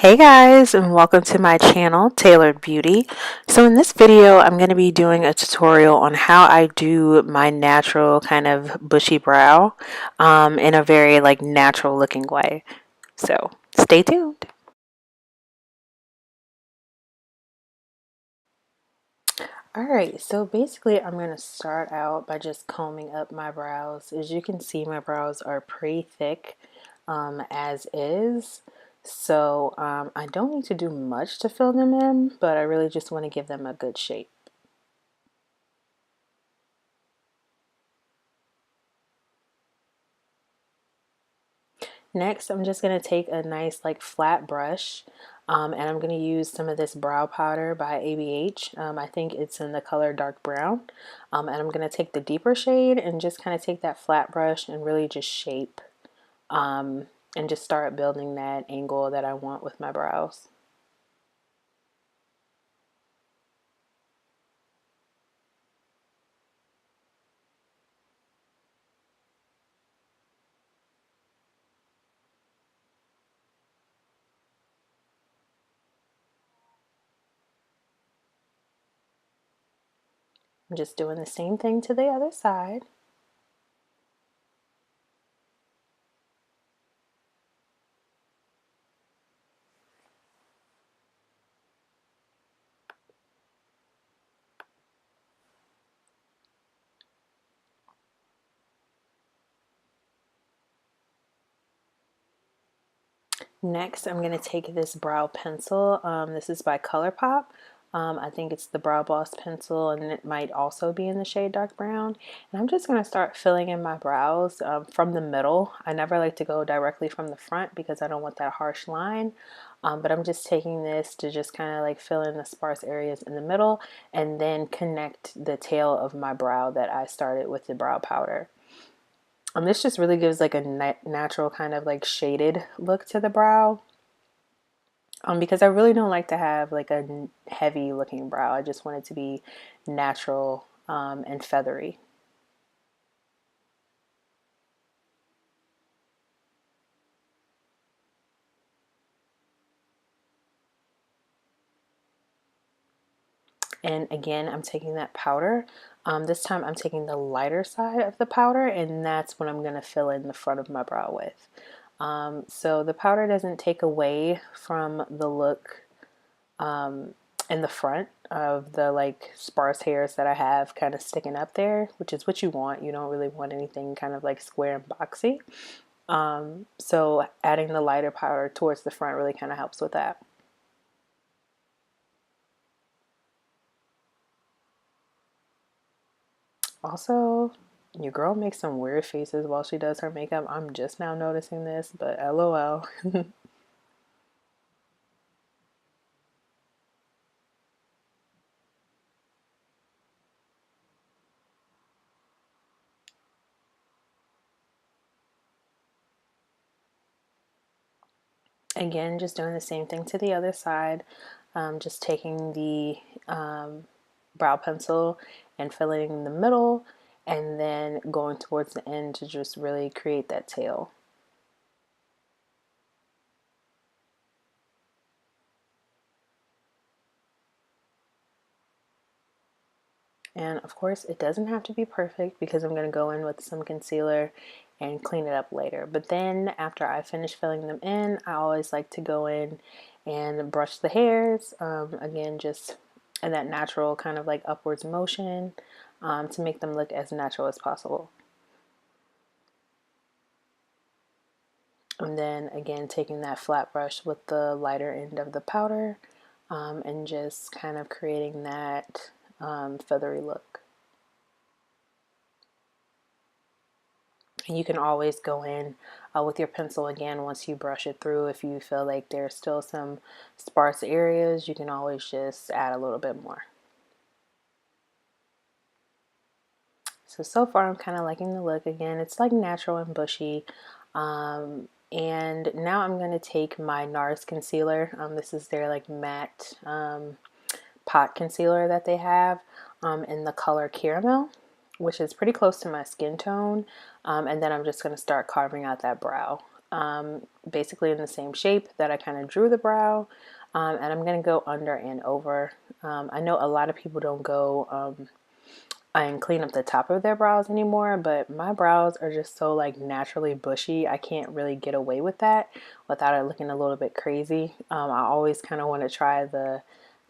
Hey guys, and welcome to my channel, Tailored Beauty. So in this video, I'm going to be doing a tutorial on how I do my natural kind of bushy brow in a very natural looking way. So stay tuned. Alright, so basically I'm going to start out by just combing up my brows. As you can see, my brows are pretty thick as is. So I don't need to do much to fill them in, but I really just want to give them a good shape. Next, I'm just going to take a nice flat brush and I'm going to use some of this brow powder by ABH. I think it's in the color dark brown. And I'm going to take the deeper shade and just kind of take that flat brush and really just shape and just start building that angle that I want with my brows. I'm just doing the same thing to the other side. Next, I'm going to take this brow pencil. This is by ColourPop. I think it's the Brow Boss pencil, and it might also be in the shade dark brown. And I'm just going to start filling in my brows from the middle. I never like to go directly from the front because I don't want that harsh line. But I'm just taking this to just kind of fill in the sparse areas in the middle and then connect the tail of my brow that I started with the brow powder. This just really gives a natural kind of shaded look to the brow. Because I really don't like to have a heavy looking brow. I just want it to be natural and feathery. And again, I'm taking that powder. This time I'm taking the lighter side of the powder, and that's what I'm going to fill in the front of my brow with. So the powder doesn't take away from the look in the front of the sparse hairs that I have kind of sticking up there, which is what you want. You don't really want anything kind of square and boxy. So adding the lighter powder towards the front really kind of helps with that. Also, your girl makes some weird faces while she does her makeup. I'm just now noticing this, but LOL. Again, just doing the same thing to the other side. Just taking the brow pencil and filling in the middle and then going towards the end to just really create that tail. And of course, it doesn't have to be perfect because I'm going to go in with some concealer and clean it up later. But then after I finish filling them in, I always like to go in and brush the hairs. Again, just in that natural kind of upwards motion to make them look as natural as possible. And then again, taking that flat brush with the lighter end of the powder and just kind of creating that feathery look. And you can always go in with your pencil again once you brush it through. If you feel like there's still some sparse areas, you can always just add a little bit more. So far I'm kind of liking the look. Again, it's natural and bushy. And now I'm going to take my NARS concealer. This is their matte pot concealer that they have in the color caramel, which is pretty close to my skin tone. And then I'm just going to start carving out that brow. basically in the same shape that I kind of drew the brow. And I'm going to go under and over. I know a lot of people don't go and clean up the top of their brows anymore, but my brows are just so like naturally bushy. I can't really get away with that without it looking a little bit crazy. I always kind of want to try the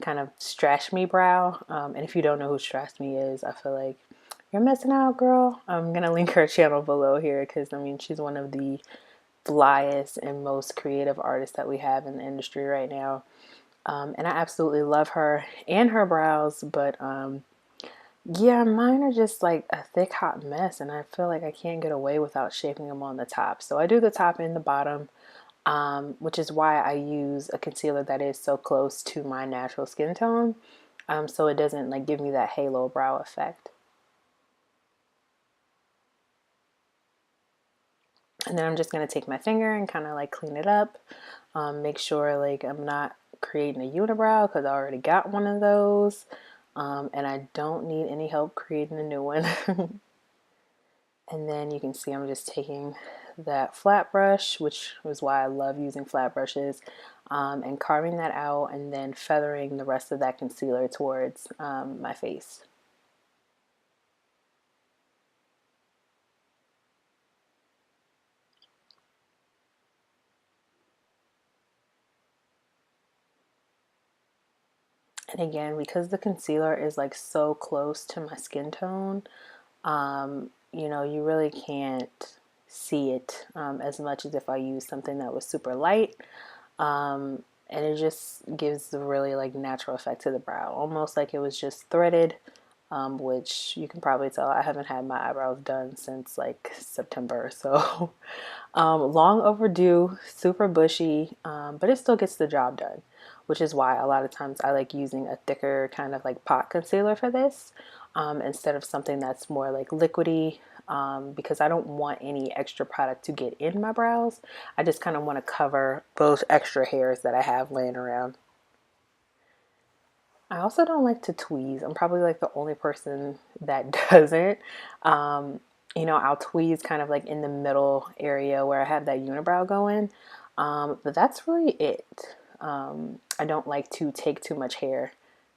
kind of stretch me brow. And if you don't know who stretch me is, I feel like you're missing out, girl. I'm gonna link her channel below here because I mean she's one of the flyest and most creative artists that we have in the industry right now. And I absolutely love her and her brows, but yeah, mine are just like a thick hot mess, and I feel like I can't get away without shaping them on the top. So I do the top and the bottom, which is why I use a concealer that is so close to my natural skin tone, so it doesn't like give me that halo brow effect. And then I'm just gonna take my finger and kind of like clean it up, make sure like I'm not creating a unibrow because I already got one of those, and I don't need any help creating a new one. And then you can see I'm just taking that flat brush, which is why I love using flat brushes, and carving that out and then feathering the rest of that concealer towards my face. And again, because the concealer is like so close to my skin tone, you know, you really can't see it as much as if I use something that was super light. And it just gives the really like natural effect to the brow, almost like it was just threaded, which you can probably tell I haven't had my eyebrows done since like September. So long overdue, super bushy, but it still gets the job done, which is why a lot of times I like using a thicker kind of like pot concealer for this, instead of something that's more like liquidy, because I don't want any extra product to get in my brows. I just kind of want to cover those extra hairs that I have laying around. I also don't like to tweeze. I'm probably like the only person that doesn't. Um, you know, I'll tweeze kind of like in the middle area where I have that unibrow going. But that's really it. I don't like to take too much hair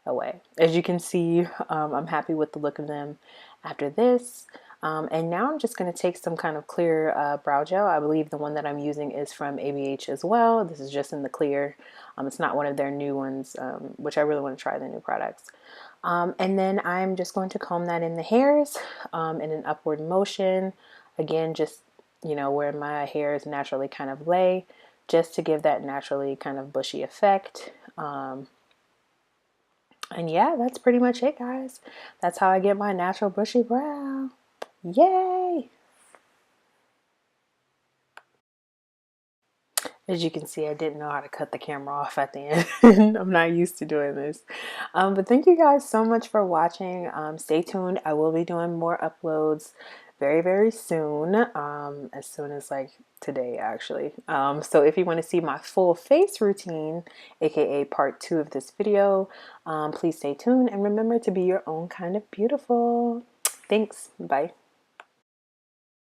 away. As you can see, I'm happy with the look of them after this. And now I'm just going to take some kind of clear brow gel. I believe the one that I'm using is from ABH as well. This is just in the clear. It's not one of their new ones, which I really want to try the new products. And then I'm just going to comb that in the hairs in an upward motion. Again, just, you know, where my hairs naturally kind of lay, just to give that naturally kind of bushy effect. And yeah, that's pretty much it, guys. That's how I get my natural bushy brow. Yay! As you can see, I didn't know how to cut the camera off at the end. I'm not used to doing this. But thank you guys so much for watching. Stay tuned. I will be doing more uploads very, very soon. As soon as like today, actually. So if you want to see my full face routine, aka part 2 of this video, please stay tuned and remember to be your own kind of beautiful. Thanks. Bye.